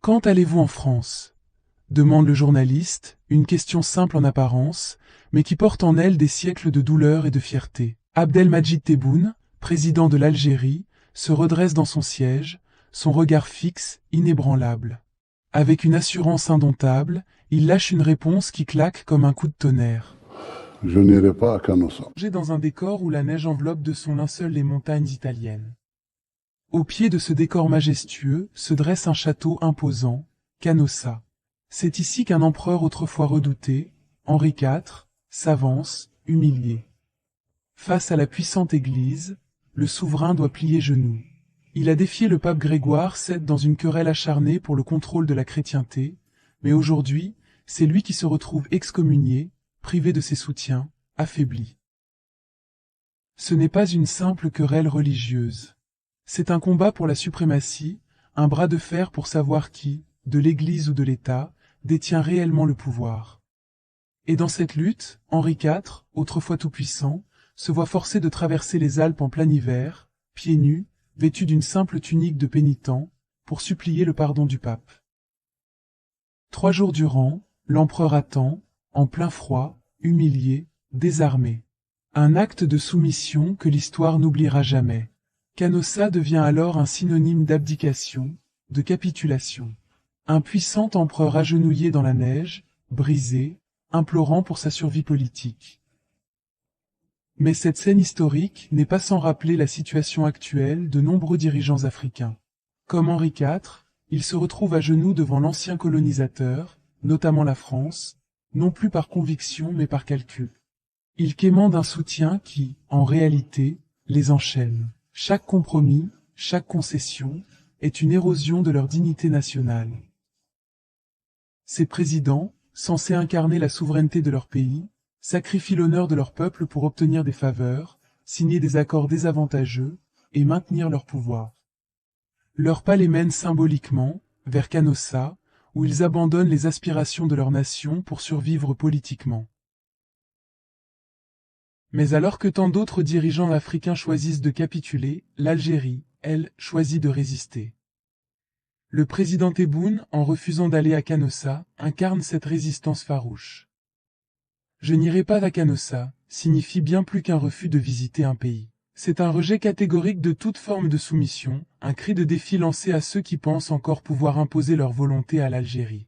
Quand allez-vous en France? Demande le journaliste, une question simple en apparence, mais qui porte en elle des siècles de douleur et de fierté. Abdelmadjid Tebboune, président de l'Algérie, se redresse dans son siège, son regard fixe, inébranlable. Avec une assurance indomptable, il lâche une réponse qui claque comme un coup de tonnerre. Je n'irai pas à Canossa. Dans un décor où la neige enveloppe de son linceul les montagnes italiennes. Au pied de ce décor majestueux se dresse un château imposant, Canossa. C'est ici qu'un empereur autrefois redouté, Henri IV, s'avance, humilié. Face à la puissante Église, le souverain doit plier genoux. Il a défié le pape Grégoire VII dans une querelle acharnée pour le contrôle de la chrétienté, mais aujourd'hui, c'est lui qui se retrouve excommunié, privé de ses soutiens, affaibli. Ce n'est pas une simple querelle religieuse. C'est un combat pour la suprématie, un bras de fer pour savoir qui, de l'Église ou de l'État, détient réellement le pouvoir. Et dans cette lutte, Henri IV, autrefois tout-puissant, se voit forcé de traverser les Alpes en plein hiver, pieds nus, vêtu d'une simple tunique de pénitent, pour supplier le pardon du pape. 3 jours durant, l'empereur attend, en plein froid, humilié, désarmé. Un acte de soumission que l'histoire n'oubliera jamais. Canossa devient alors un synonyme d'abdication, de capitulation. Un puissant empereur agenouillé dans la neige, brisé, implorant pour sa survie politique. Mais cette scène historique n'est pas sans rappeler la situation actuelle de nombreux dirigeants africains. Comme Henri IV, il se retrouve à genoux devant l'ancien colonisateur, notamment la France, non plus par conviction mais par calcul. Ils quémandent un soutien qui, en réalité, les enchaîne. Chaque compromis, chaque concession, est une érosion de leur dignité nationale. Ces présidents, censés incarner la souveraineté de leur pays, sacrifient l'honneur de leur peuple pour obtenir des faveurs, signer des accords désavantageux et maintenir leur pouvoir. Leur pas les mène symboliquement vers Canossa, où ils abandonnent les aspirations de leur nation pour survivre politiquement. Mais alors que tant d'autres dirigeants africains choisissent de capituler, l'Algérie, elle, choisit de résister. Le président Tebboune, en refusant d'aller à Canossa, incarne cette résistance farouche. Je n'irai pas à Canossa signifie bien plus qu'un refus de visiter un pays. C'est un rejet catégorique de toute forme de soumission, un cri de défi lancé à ceux qui pensent encore pouvoir imposer leur volonté à l'Algérie.